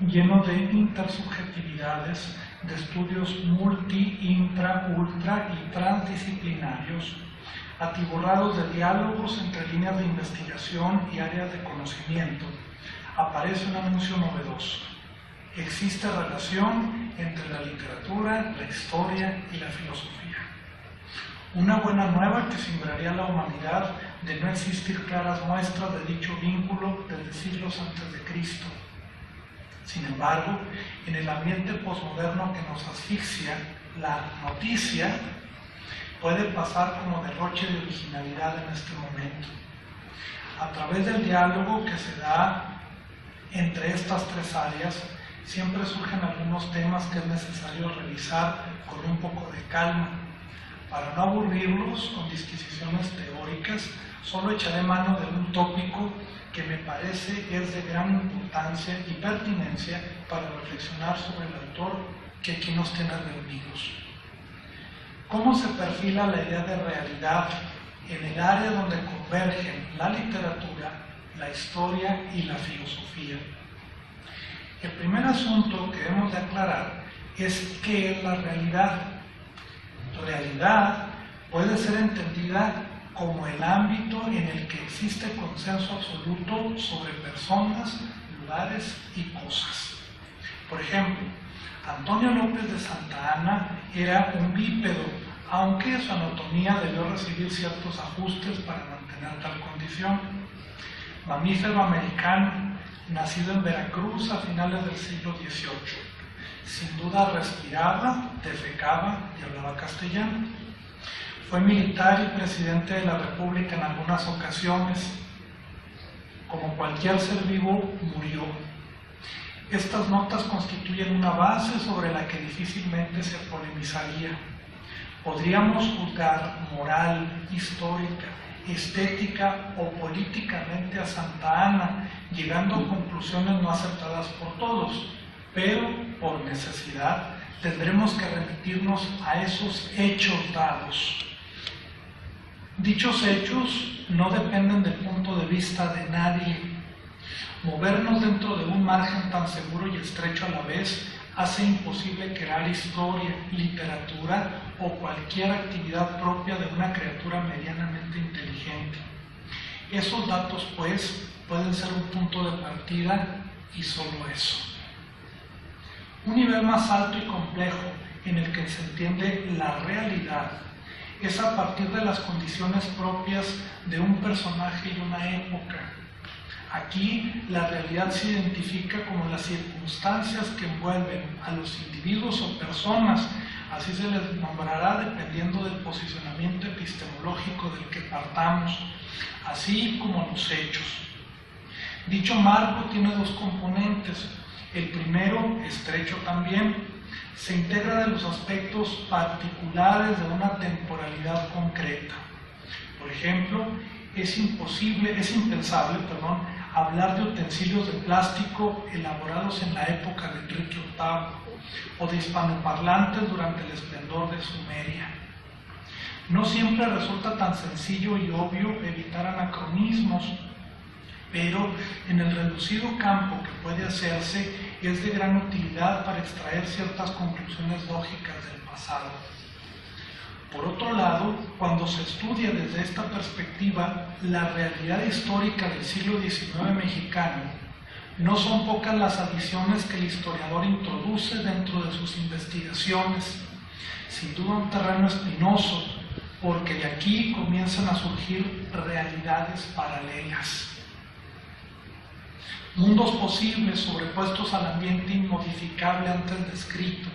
lleno de intersubjetividades, de estudios multi, intra, ultra y transdisciplinarios, atiborrados de diálogos entre líneas de investigación y áreas de conocimiento, aparece un anuncio novedoso. Existe relación entre la literatura, la historia y la filosofía. Una buena nueva que sembraría a la humanidad de no existir claras muestras de dicho vínculo desde siglos antes de Cristo. Sin embargo, en el ambiente posmoderno que nos asfixia, la noticia puede pasar como derroche de originalidad en este momento. A través del diálogo que se da entre estas tres áreas, siempre surgen algunos temas que es necesario revisar con un poco de calma. Para no aburrirlos con disquisiciones teóricas, solo echaré mano de un tópico que me parece es de gran importancia y pertinencia para reflexionar sobre el autor que aquí nos tiene reunidos. ¿Cómo se perfila la idea de realidad en el área donde convergen la literatura, la historia y la filosofía? El primer asunto que debemos de aclarar es qué es la realidad. Realidad puede ser entendida como el ámbito en el que existe consenso absoluto sobre personas, lugares y cosas. Por ejemplo, Antonio López de Santa Anna era un bípedo, aunque su anatomía debió recibir ciertos ajustes para mantener tal condición. Mamífero americano, nacido en Veracruz a finales del siglo XVIII. Sin duda respiraba, defecaba y hablaba castellano. Fue militar y presidente de la República en algunas ocasiones. Como cualquier ser vivo, murió. Estas notas constituyen una base sobre la que difícilmente se polemizaría. Podríamos juzgar moral, histórica, estética o políticamente a Santa Anna, llegando a conclusiones no aceptadas por todos, pero por necesidad tendremos que remitirnos a esos hechos dados. Dichos hechos no dependen del punto de vista de nadie. Movernos dentro de un margen tan seguro y estrecho a la vez hace imposible crear historia, literatura o cualquier actividad propia de una criatura medianamente inteligente. Esos datos, pues, pueden ser un punto de partida y solo eso. Un nivel más alto y complejo en el que se entiende la realidad es a partir de las condiciones propias de un personaje y una época. Aquí la realidad se identifica como las circunstancias que envuelven a los individuos o personas, así se les nombrará dependiendo del posicionamiento epistemológico del que partamos, así como los hechos. Dicho marco tiene dos componentes. El primero, estrecho también, se integra de los aspectos particulares de una temporalidad concreta. Por ejemplo, es impensable, hablar de utensilios de plástico elaborados en la época de Enrique VIII o de hispanoparlantes durante el esplendor de Sumeria. No siempre resulta tan sencillo y obvio evitar anacronismos, pero en el reducido campo que puede hacerse es de gran utilidad para extraer ciertas conclusiones lógicas del pasado. Por otro lado, cuando se estudia desde esta perspectiva la realidad histórica del siglo XIX mexicano, no son pocas las adiciones que el historiador introduce dentro de sus investigaciones. Sin duda un terreno espinoso, porque de aquí comienzan a surgir realidades paralelas. Mundos posibles sobrepuestos al ambiente inmodificable antes descrito.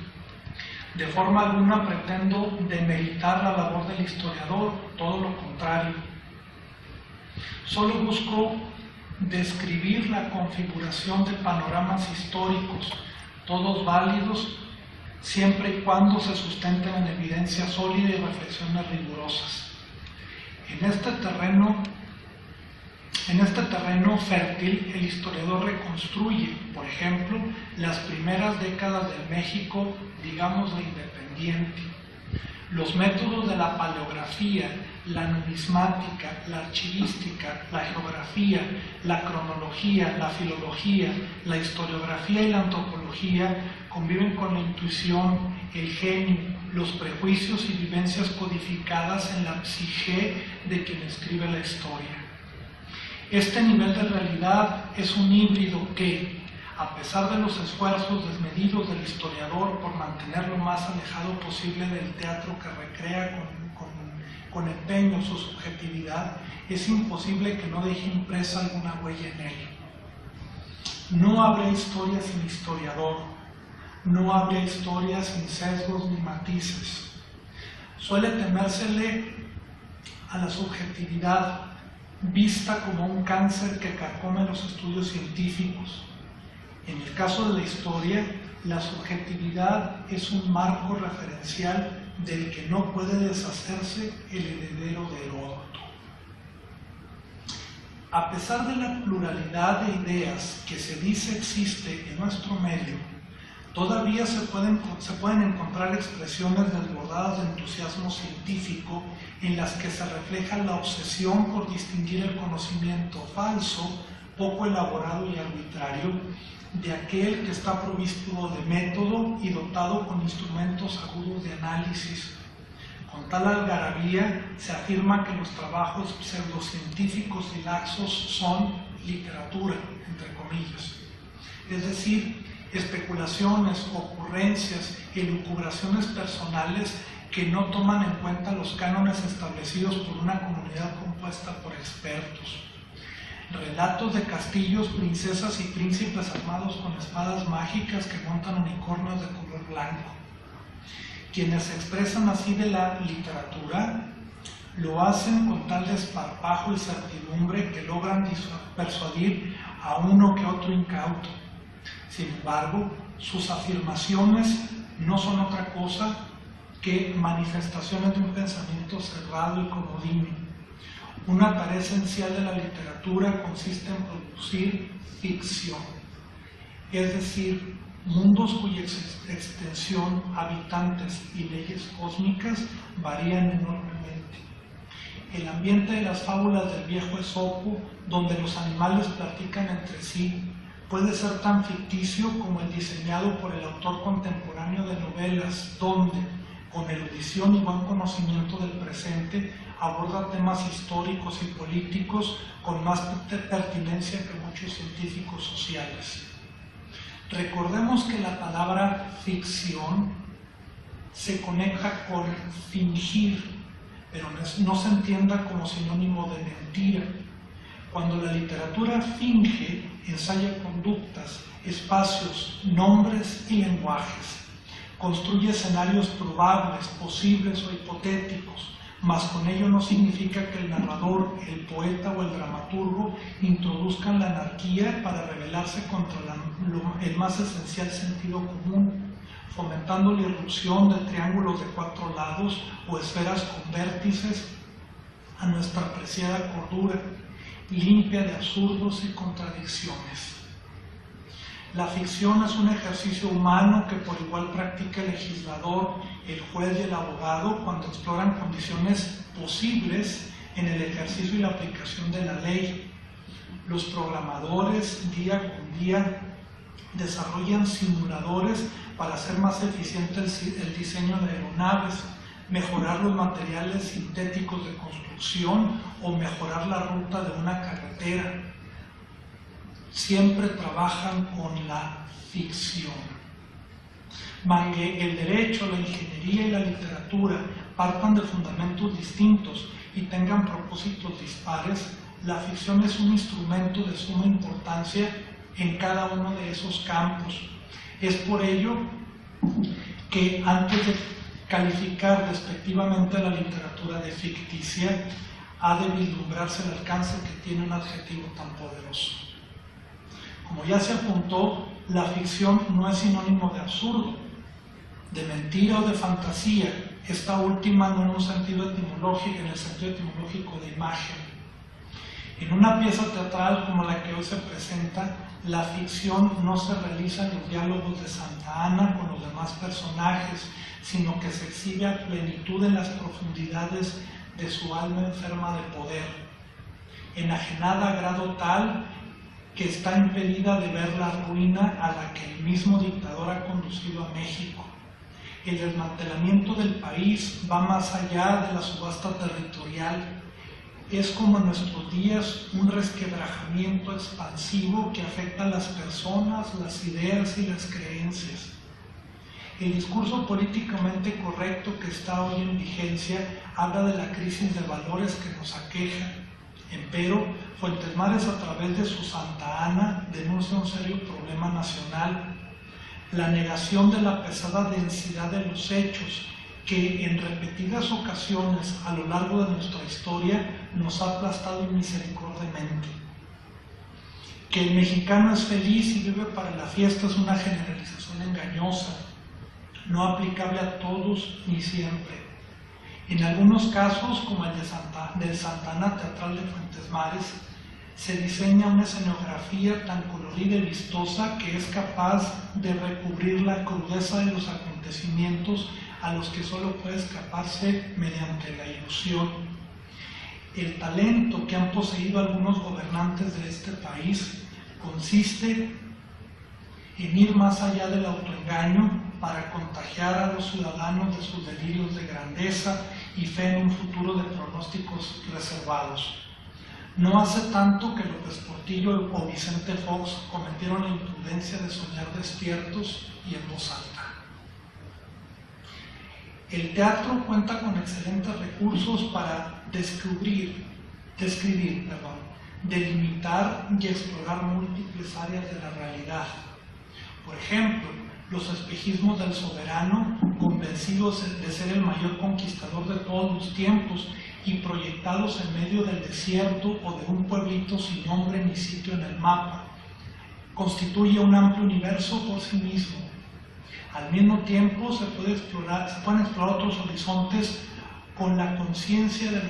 De forma alguna pretendo demeritar la labor del historiador, todo lo contrario. Solo busco describir la configuración de panoramas históricos, todos válidos, siempre y cuando se sustenten en evidencia sólida y reflexiones rigurosas. En este terreno fértil, el historiador reconstruye, por ejemplo, las primeras décadas del México, digamos, de independiente. Los métodos de la paleografía, la numismática, la archivística, la geografía, la cronología, la filología, la historiografía y la antropología conviven con la intuición, el genio, los prejuicios y vivencias codificadas en la psique de quien escribe la historia. Este nivel de realidad es un híbrido que, a pesar de los esfuerzos desmedidos del historiador por mantener lo más alejado posible del teatro que recrea con empeño su subjetividad, es imposible que no deje impresa alguna huella en él. No habrá historia sin historiador, no habrá historia sin sesgos ni matices. Suele temérsele a la subjetividad, vista como un cáncer que carcome los estudios científicos. En el caso de la historia, la subjetividad es un marco referencial del que no puede deshacerse el heredero de Heródoto. A pesar de la pluralidad de ideas que se dice existe en nuestro medio, todavía se pueden encontrar expresiones desbordadas de entusiasmo científico en las que se refleja la obsesión por distinguir el conocimiento falso, poco elaborado y arbitrario, de aquel que está provisto de método y dotado con instrumentos agudos de análisis. Con tal algarabía se afirma que los trabajos pseudocientíficos y laxos son literatura, entre comillas. Es decir, especulaciones, ocurrencias y elucubraciones personales que no toman en cuenta los cánones establecidos por una comunidad compuesta por expertos. Relatos de castillos, princesas y príncipes armados con espadas mágicas que montan unicornios de color blanco. Quienes se expresan así de la literatura lo hacen con tal desparpajo y certidumbre que logran persuadir a uno que otro incauto. Sin embargo, sus afirmaciones no son otra cosa que manifestaciones de un pensamiento cerrado y comodino. Una tarea esencial de la literatura consiste en producir ficción, es decir, mundos cuya extensión, habitantes y leyes cósmicas varían enormemente. El ambiente de las fábulas del viejo Esopo, donde los animales platican entre sí, puede ser tan ficticio como el diseñado por el autor contemporáneo de novelas, donde, con erudición y buen conocimiento del presente, aborda temas históricos y políticos con más pertinencia que muchos científicos sociales. Recordemos que la palabra ficción se conecta con fingir, pero no se entienda como sinónimo de mentira. Cuando la literatura finge, ensaya conductas, espacios, nombres y lenguajes. Construye escenarios probables, posibles o hipotéticos, mas con ello no significa que el narrador, el poeta o el dramaturgo introduzcan la anarquía para rebelarse contra el más esencial sentido común, fomentando la irrupción de triángulos de 4 lados o esferas con vértices a nuestra apreciada cordura, limpia de absurdos y contradicciones. La ficción es un ejercicio humano que por igual practica el legislador, el juez y el abogado cuando exploran condiciones posibles en el ejercicio y la aplicación de la ley. Los programadores día con día desarrollan simuladores para hacer más eficiente el diseño de aeronaves, mejorar los materiales sintéticos de construcción o mejorar la ruta de una carretera. Siempre trabajan con la ficción. Aunque el derecho, la ingeniería y la literatura partan de fundamentos distintos y tengan propósitos dispares, la ficción es un instrumento de suma importancia en cada uno de esos campos. Es por ello que antes de calificar despectivamente a la literatura de ficticia, ha de vislumbrarse el alcance que tiene un adjetivo tan poderoso. Como ya se apuntó, la ficción no es sinónimo de absurdo, de mentira o de fantasía, esta última no en un sentido etimológico, en el sentido etimológico de imagen. En una pieza teatral como la que hoy se presenta, La ficción no se realiza en los diálogos de Santa Anna con los demás personajes, sino que se exhibe a plenitud en las profundidades de su alma enferma de poder, enajenada a grado tal que está impedida de ver la ruina a la que el mismo dictador ha conducido a México. El desmantelamiento del país va más allá de la subasta territorial. Es como en nuestros días un resquebrajamiento expansivo que afecta a las personas, las ideas y las creencias. El discurso políticamente correcto que está hoy en vigencia habla de la crisis de valores que nos aqueja. Empero, Fuentes Mares, a través de su Santa Anna, denuncia un serio problema nacional: la negación de la pesada densidad de los hechos que en repetidas ocasiones a lo largo de nuestra historia nos ha aplastado misericordiamente. Que el mexicano es feliz y vive para la fiesta es una generalización engañosa, no aplicable a todos ni siempre. En algunos casos, como el del Santa Anna Teatral de Fuentes Mares, se diseña una escenografía tan colorida y vistosa que es capaz de recubrir la crudeza de los acontecimientos a los que solo puede escaparse mediante la ilusión. El talento que han poseído algunos gobernantes de este país consiste en ir más allá del autoengaño para contagiar a los ciudadanos de sus delirios de grandeza y fe en un futuro de pronósticos reservados. No hace tanto que López Portillo o Vicente Fox cometieron la imprudencia de soñar despiertos y en voz alta. El teatro cuenta con excelentes recursos para describir, delimitar y explorar múltiples áreas de la realidad. Por ejemplo, los espejismos del soberano, convencidos de ser el mayor conquistador de todos los tiempos y proyectados en medio del desierto o de un pueblito sin nombre ni sitio en el mapa, constituye un amplio universo por sí mismo. Al mismo tiempo se pueden explorar otros horizontes con la conciencia de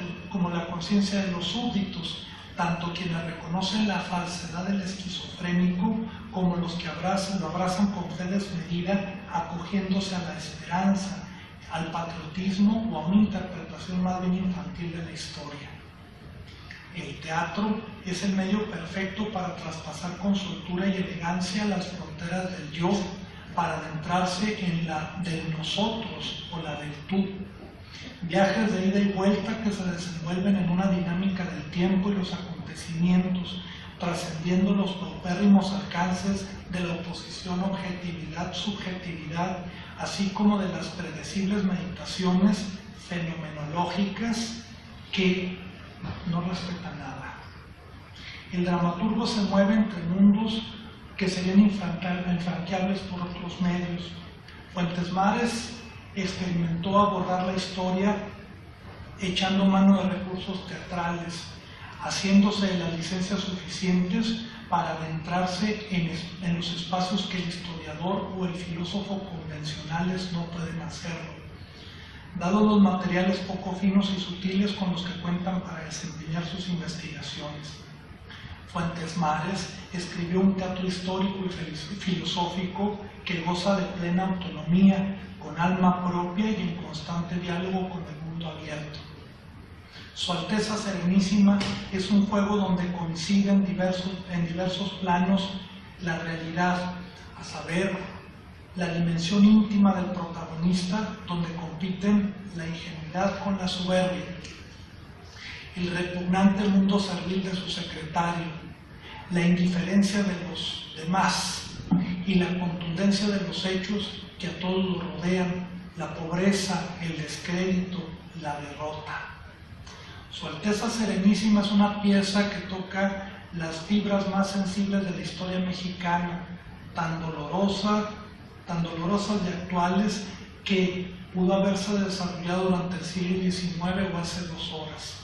los súbditos, tanto quienes reconocen la falsedad del esquizofrénico como los que lo abrazan con fe desmedida, acogiéndose a la esperanza, al patriotismo o a una interpretación más bien infantil de la historia. El teatro es el medio perfecto para traspasar con soltura y elegancia las fronteras del yo, para adentrarse en la del nosotros o la del tú. Viajes de ida y vuelta que se desenvuelven en una dinámica del tiempo y los acontecimientos, trascendiendo los paupérrimos alcances de la oposición objetividad-subjetividad, así como de las predecibles meditaciones fenomenológicas que no respetan nada. El dramaturgo se mueve entre mundos que serían infranqueables por otros medios. Fuentes Mares experimentó abordar la historia echando mano de recursos teatrales, haciéndose de las licencias suficientes para adentrarse en los espacios que el historiador o el filósofo convencionales no pueden hacerlo. Dados los materiales poco finos y sutiles con los que cuentan para desempeñar sus investigaciones, Fuentes Mares escribió un teatro histórico y filosófico que goza de plena autonomía, con alma propia y en constante diálogo con el mundo abierto. Su Alteza Serenísima es un juego donde coinciden en diversos planos la realidad, a saber, la dimensión íntima del protagonista, donde compiten la ingenuidad con la soberbia, el repugnante mundo servil de su secretario, la indiferencia de los demás y la contundencia de los hechos que a todos lo rodean, la pobreza, el descrédito, la derrota. Su Alteza Serenísima es una pieza que toca las fibras más sensibles de la historia mexicana, tan dolorosas y actuales que pudo haberse desarrollado durante el siglo XIX o hace 2 horas.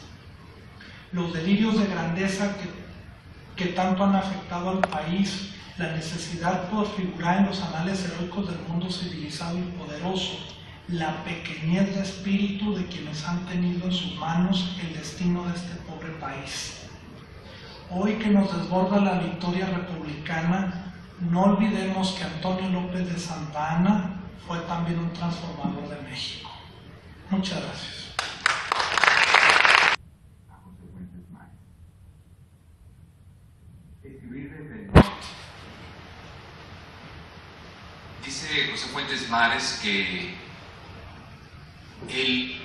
Los delirios de grandeza que tanto han afectado al país, la necesidad por figurar en los anales heroicos del mundo civilizado y poderoso, la pequeñez de espíritu de quienes han tenido en sus manos el destino de este pobre país. Hoy que nos desborda la victoria republicana, no olvidemos que Antonio López de Santa Anna fue también un transformador de México. Muchas gracias. Dice José Fuentes Mares que él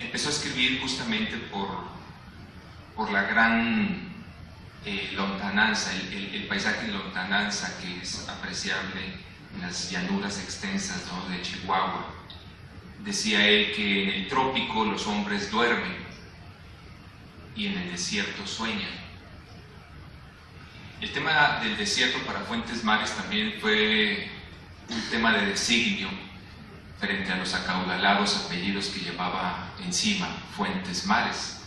empezó a escribir justamente por la gran lontananza, el paisaje en lontananza que es apreciable en las llanuras extensas, ¿no?, de Chihuahua. Decía él que en el trópico los hombres duermen y en el desierto sueñan. El tema del desierto para Fuentes Mares también fue un tema de designio frente a los acaudalados apellidos que llevaba encima Fuentes Mares.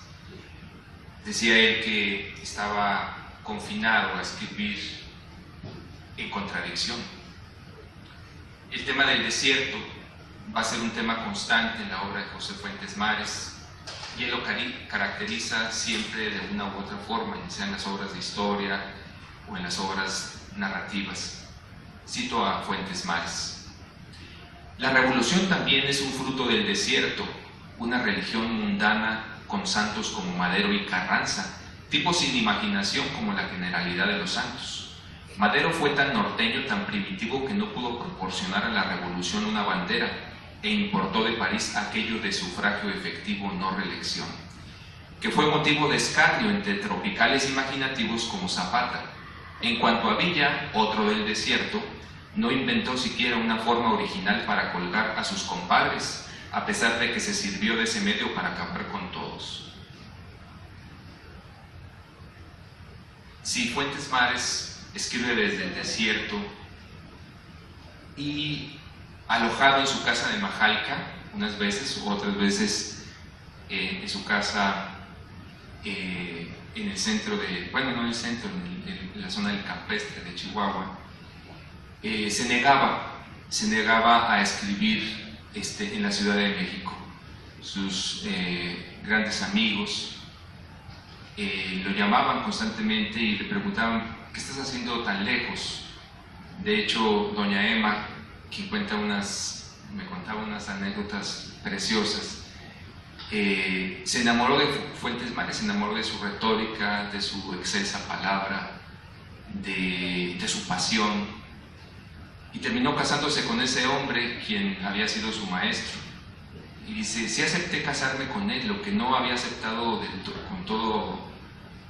Decía él que estaba confinado a escribir en contradicción. El tema del desierto va a ser un tema constante en la obra de José Fuentes Mares, y él lo caracteriza siempre de una u otra forma, ya sea en las obras de historia o en las obras narrativas. Cito a Fuentes Mares: la revolución también es un fruto del desierto, una religión mundana con santos como Madero y Carranza, tipos sin imaginación como la generalidad de los santos. Madero fue tan norteño, tan primitivo, que no pudo proporcionar a la revolución una bandera e importó de París aquello de sufragio efectivo, no reelección, que fue motivo de escarnio entre tropicales imaginativos como Zapata. En cuanto a Villa, otro del desierto, no inventó siquiera una forma original para colgar a sus compadres, a pesar de que se sirvió de ese medio para acabar con todos. Sí, Fuentes Mares escribe desde el desierto y alojado en su casa de Majalca, unas veces, otras veces en su casa en el centro de, bueno, no en el centro, en la zona del Campestre de Chihuahua, se negaba a escribir en la Ciudad de México. Sus grandes amigos lo llamaban constantemente y le preguntaban: ¿qué estás haciendo tan lejos? De hecho, doña Emma, quien me contaba unas anécdotas preciosas, se enamoró de Fuentes Mares, se enamoró de su retórica, de su excelsa palabra, de su pasión, y terminó casándose con ese hombre quien había sido su maestro. Y dice: sí acepté casarme con él, lo que no había aceptado con todo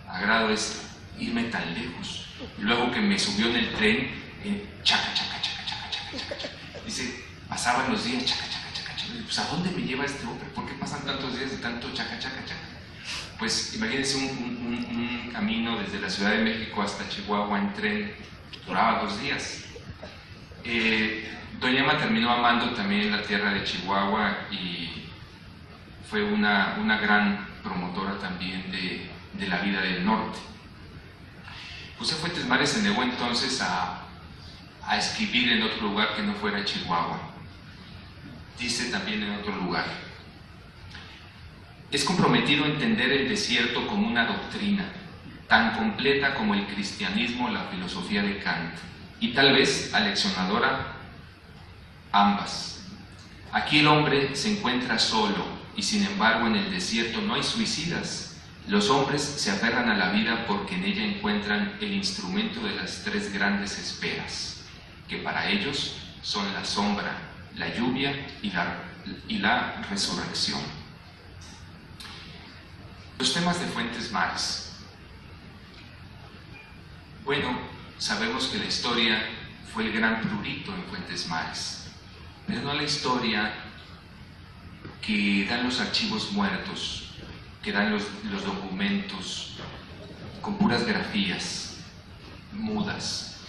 agrado es irme tan lejos. Y luego que me subió en el tren, chaca, chaca, chaca, chaca, chaca, chaca. Dice, pasaban los días, chaca, chaca, chaca, chaca. Pues, ¿a dónde me lleva este hombre? ¿Por qué pasan tantos días de tanto chaca, chaca, chaca? Pues imagínense un camino desde la Ciudad de México hasta Chihuahua en tren, duraba 2 días. Doña Emma terminó amando también la tierra de Chihuahua y fue una gran promotora también de la vida del norte. José Fuentes Mares se negó entonces a escribir en otro lugar que no fuera Chihuahua. Dice también en otro lugar: es comprometido a entender el desierto como una doctrina, tan completa como el cristianismo o la filosofía de Kant, y tal vez aleccionadora ambas. Aquí el hombre se encuentra solo, y sin embargo en el desierto no hay suicidas. Los hombres se aferran a la vida porque en ella encuentran el instrumento de las 3 grandes esperas, que para ellos son la sombra, la lluvia y la resurrección. Los temas de Fuentes Mares. Bueno, sabemos que la historia fue el gran prurito en Fuentes Mares, pero no la historia que dan los archivos muertos, que dan los documentos con puras grafías mudas.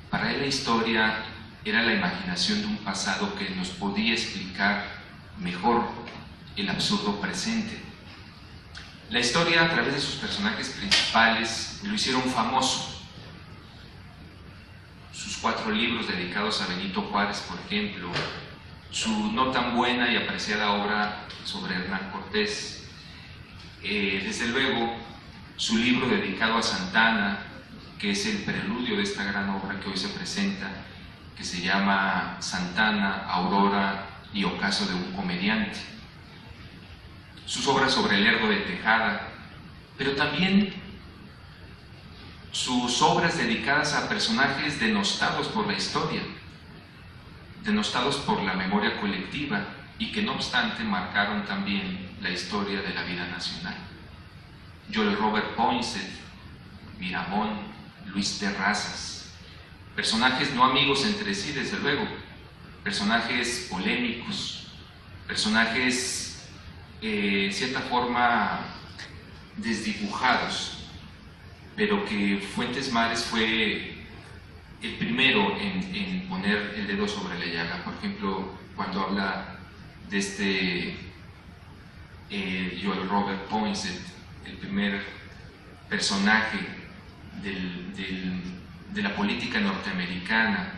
Para él la historia era la imaginación de un pasado que nos podía explicar mejor el absurdo presente. La historia, a través de sus personajes principales, lo hicieron famoso. Sus 4 libros dedicados a Benito Juárez, por ejemplo, su no tan buena y apreciada obra sobre Hernán Cortés, desde luego su libro dedicado a Santana, que es el preludio de esta gran obra que hoy se presenta, que se llama Santana, Aurora y Ocaso de un comediante. Sus obras sobre el Lerdo de Tejada, pero también sus obras dedicadas a personajes denostados por la historia, denostados por la memoria colectiva y que no obstante marcaron también la historia de la vida nacional. Joel Robert Poinsett, Miramón, Luis Terrazas, personajes no amigos entre sí, desde luego, personajes polémicos, personajes en cierta forma desdibujados, pero que Fuentes Mares fue el primero en poner el dedo sobre la llaga. Por ejemplo, cuando habla de este Joel Robert Poinsett, el primer personaje de la política norteamericana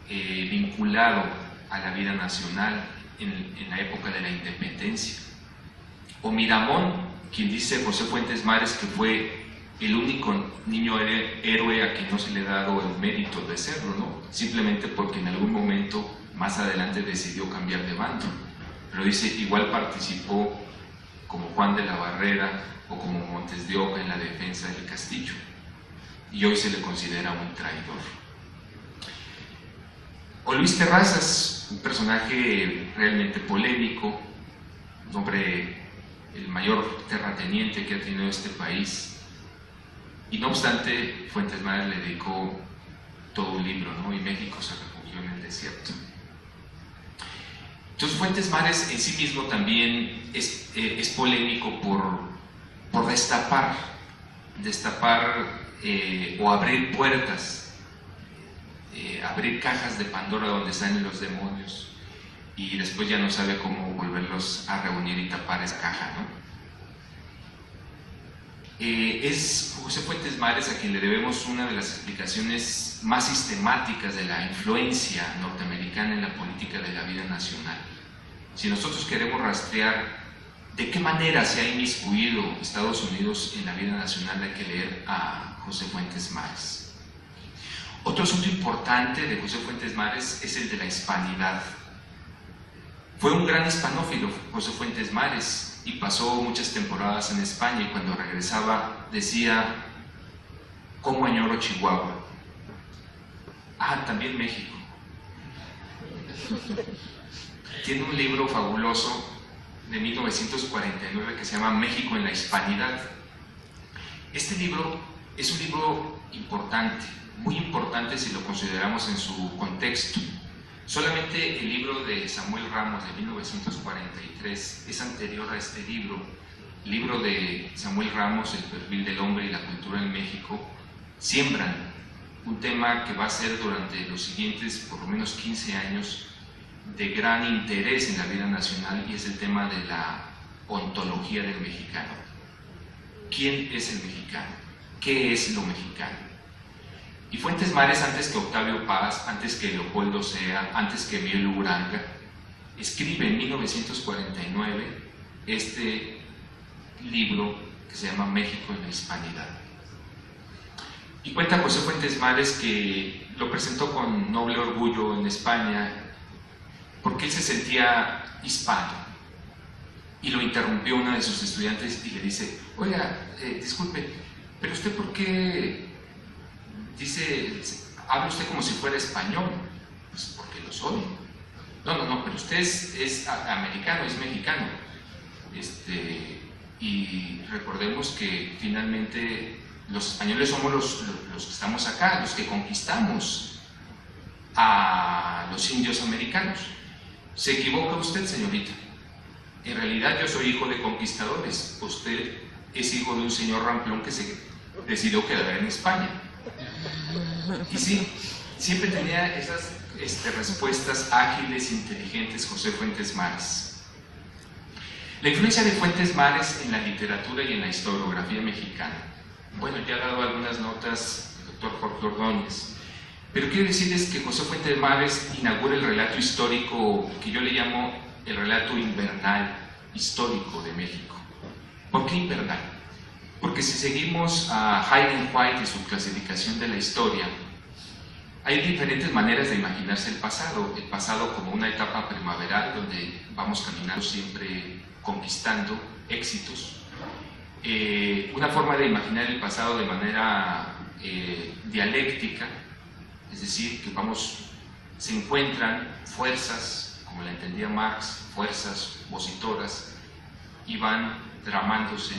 vinculado a la vida nacional en la época de la independencia. O Miramón, quien dice José Fuentes Mares que fue el único niño héroe a quien no se le ha dado el mérito de serlo, ¿no? Simplemente porque en algún momento más adelante decidió cambiar de bando. Pero dice, igual participó como Juan de la Barrera o como Montes de Oca en la defensa del castillo, y hoy se le considera un traidor. O Luis Terrazas, un personaje realmente polémico, un hombre, el mayor terrateniente que ha tenido este país, y no obstante Fuentes Mares le dedicó todo un libro, ¿no? Y México se refugió en el desierto. Entonces Fuentes Mares en sí mismo también es polémico por destapar o abrir puertas, abrir cajas de Pandora donde están los demonios, y después ya no sabe cómo volverlos a reunir y tapar esa caja, ¿no? Es José Fuentes Mares a quien le debemos una de las explicaciones más sistemáticas de la influencia norteamericana en la política de la vida nacional. Si nosotros queremos rastrear de qué manera se ha inmiscuido Estados Unidos en la vida nacional, hay que leer a José Fuentes Mares. Otro asunto importante de José Fuentes Mares es el de la hispanidad. Fue un gran hispanófilo José Fuentes Mares, y pasó muchas temporadas en España, y cuando regresaba decía: ¿cómo añoro Chihuahua? Ah, también México. Tiene un libro fabuloso de 1949 que se llama México en la Hispanidad. Este libro es un libro importante, muy importante si lo consideramos en su contexto. Solamente el libro de Samuel Ramos de 1943 es anterior a este libro. El libro de Samuel Ramos, El perfil del hombre y la cultura en México, siembran un tema que va a ser durante los siguientes por lo menos 15 años de gran interés en la vida nacional, y es el tema de la ontología del mexicano. ¿Quién es el mexicano? ¿Qué es lo mexicano? Y Fuentes Mares, antes que Octavio Paz, antes que Leopoldo Sea, antes que Miguel Uranga, escribe en 1949 este libro que se llama México en la Hispanidad. Y cuenta José Fuentes Mares que lo presentó con noble orgullo en España porque él se sentía hispano, y lo interrumpió una de sus estudiantes y le dice: oiga, disculpe, pero usted ¿por qué habla usted como si fuera español? Pues porque lo soy. No, pero usted es americano, es mexicano. Y recordemos que finalmente los españoles somos los que estamos acá, los que conquistamos a los indios americanos. Se equivoca usted, señorita. En realidad yo soy hijo de conquistadores. Usted es hijo de un señor ramplón que se decidió quedar en España. Y sí, siempre tenía esas respuestas ágiles, inteligentes, José Fuentes Mares. La influencia de Fuentes Mares en la literatura y en la historiografía mexicana. Bueno, ya he dado algunas notas el doctor Jorge Ordóñez, pero quiero decirles que José Fuentes Mares inaugura el relato histórico que yo le llamo el relato invernal histórico de México. ¿Por qué invernal? Porque si seguimos a Hayden White y su clasificación de la historia, hay diferentes maneras de imaginarse el pasado como una etapa primaveral donde vamos caminando siempre conquistando éxitos, una forma de imaginar el pasado de manera dialéctica, es decir, que se encuentran fuerzas, como la entendía Marx, fuerzas opositoras, y van dramándose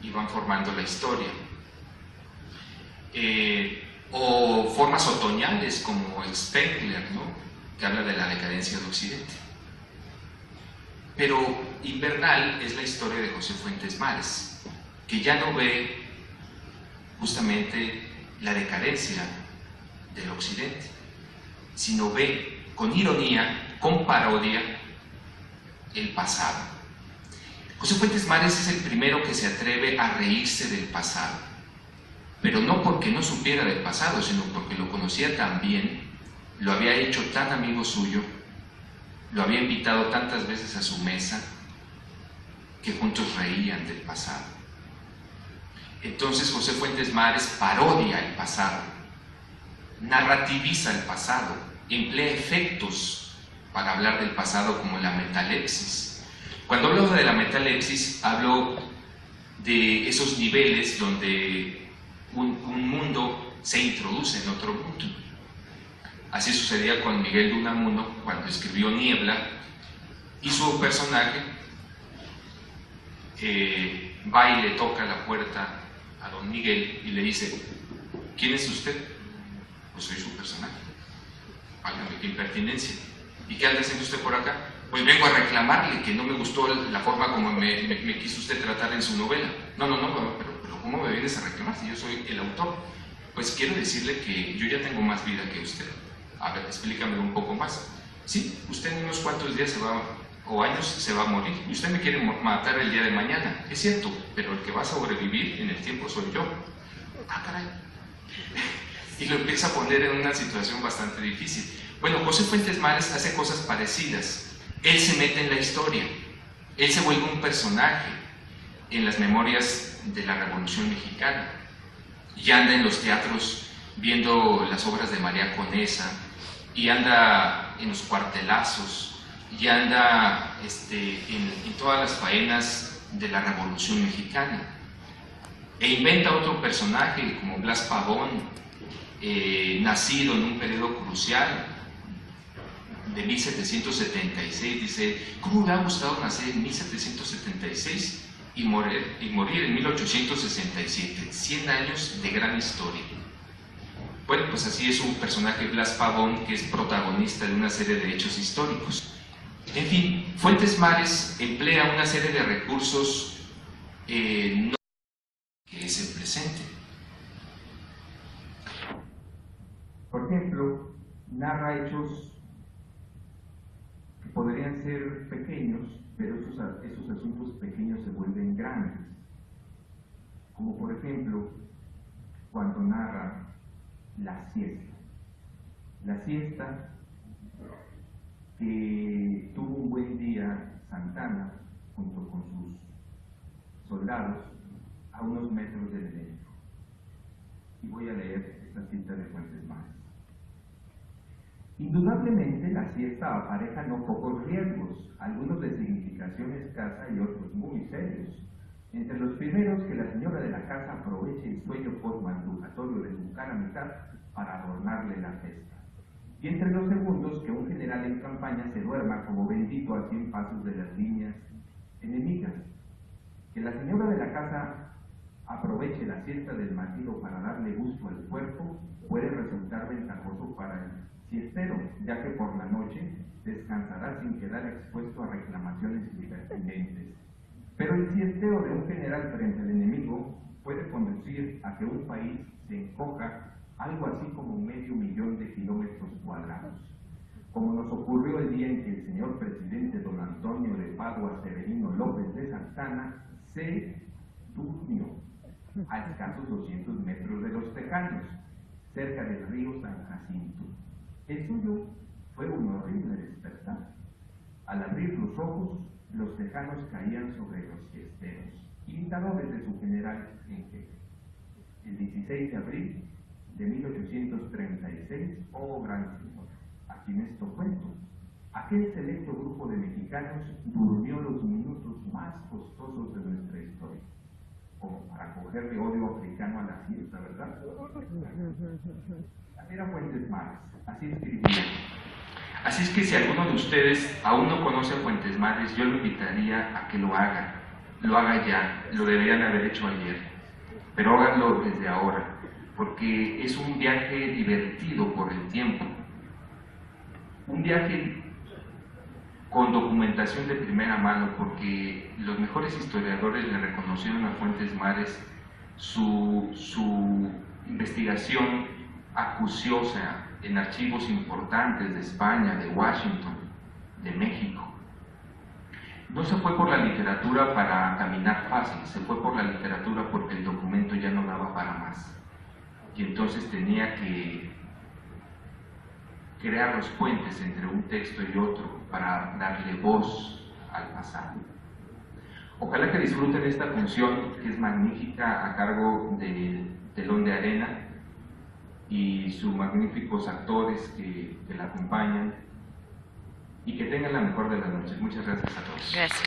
y van formando la historia. O formas otoñales como Spengler, ¿no?, que habla de la decadencia de Occidente. Pero invernal es la historia de José Fuentes Mares, que ya no ve justamente la decadencia del Occidente, sino ve con ironía, con parodia, el pasado. José Fuentes Mares es el primero que se atreve a reírse del pasado, pero no porque no supiera del pasado, sino porque lo conocía tan bien, lo había hecho tan amigo suyo, lo había invitado tantas veces a su mesa, que juntos reían del pasado. Entonces José Fuentes Mares parodia el pasado, narrativiza el pasado, emplea efectos para hablar del pasado como la metalepsis. Cuando hablo de la metalepsis, hablo de esos niveles donde un mundo se introduce en otro mundo. Así sucedía con Miguel de Unamuno cuando escribió Niebla, y su personaje va y le toca la puerta a don Miguel y le dice: ¿quién es usted? Pues soy su personaje. Válgame, qué impertinencia. ¿Y qué anda haciendo usted por acá? Pues vengo a reclamarle que no me gustó la forma como me quiso usted tratar en su novela. No, pero ¿cómo me vienes a reclamar si yo soy el autor? Pues quiero decirle que yo ya tengo más vida que usted. A ver, explícame un poco más. Sí, usted en unos cuantos días o años se va a morir, y usted me quiere matar el día de mañana. Es cierto, pero el que va a sobrevivir en el tiempo soy yo. Ah, caray. Y lo empieza a poner en una situación bastante difícil. Bueno, José Fuentes Mares hace cosas parecidas. Él se mete en la historia, él se vuelve un personaje en las memorias de la Revolución Mexicana, y anda en los teatros viendo las obras de María Conesa, y anda en los cuartelazos, y anda en todas las faenas de la Revolución Mexicana, e inventa otro personaje como Blas Pavón, nacido en un periodo crucial de 1776. Dice: ¿cómo me ha gustado nacer en 1776 y morir en 1867? 100 años de gran historia. Bueno, pues así es un personaje, Blas Pavón, que es protagonista de una serie de hechos históricos. En fin, Fuentes Mares emplea una serie de recursos no que es el presente. Por ejemplo, narra hechos que podrían ser pequeños, pero esos asuntos pequeños se vuelven grandes. Como por ejemplo, cuando narra la siesta. La siesta que tuvo un buen día Santana junto con sus soldados a unos metros del enemigo. Y voy a leer esta cita de Fuentes Mares. Indudablemente la siesta apareja no pocos riesgos, algunos de significación escasa y otros muy serios. Entre los primeros, que la señora de la casa aproveche el sueño postmandujatorio de su cara mitad para adornarle la cesta. Y entre los segundos, que un general en campaña se duerma como bendito a 100 pasos de las líneas enemigas. Que la señora de la casa aproveche la siesta del marido para darle gusto al cuerpo puede resultar ventajoso para el siestero, ya que por la noche descansará sin quedar expuesto a reclamaciones impertinentes. Pero el siesteo de un general frente al enemigo puede conducir a que un país se encoja algo así como 500,000 kilómetros cuadrados, como nos ocurrió el día en que el señor presidente don Antonio de Padua Severino López de Santana se durmió a escasos 200 metros de los Tejanos, cerca del río San Jacinto. El suyo fue un horrible despertar. Al abrir los ojos, los tejanos caían sobre los siesteros. imitadores de su general en jefe. El 16 de abril de 1836, oh gran señor, a quien esto cuento, aquel selecto grupo de mexicanos durmió los minutos más costosos de nuestra historia, como para cogerle odio africano a la fiesta, ¿verdad? Era Fuentes Mares, así escribía. Así es que si alguno de ustedes aún no conoce a Fuentes Mares, yo lo invitaría a que lo haga ya, lo deberían haber hecho ayer, pero háganlo desde ahora, porque es un viaje divertido por el tiempo, un viaje con documentación de primera mano, porque los mejores historiadores le reconocieron a Fuentes Mares su investigación acuciosa en archivos importantes de España, de Washington, de México. No se fue por la literatura para caminar fácil, se fue por la literatura porque el documento ya no daba para más. Y entonces tenía que crear los puentes entre un texto y otro para darle voz al pasado. Ojalá que disfruten esta función que es magnífica a cargo de Telón de Arena y sus magníficos actores que la acompañan, y que tengan la mejor de las noches. Muchas gracias a todos. Gracias.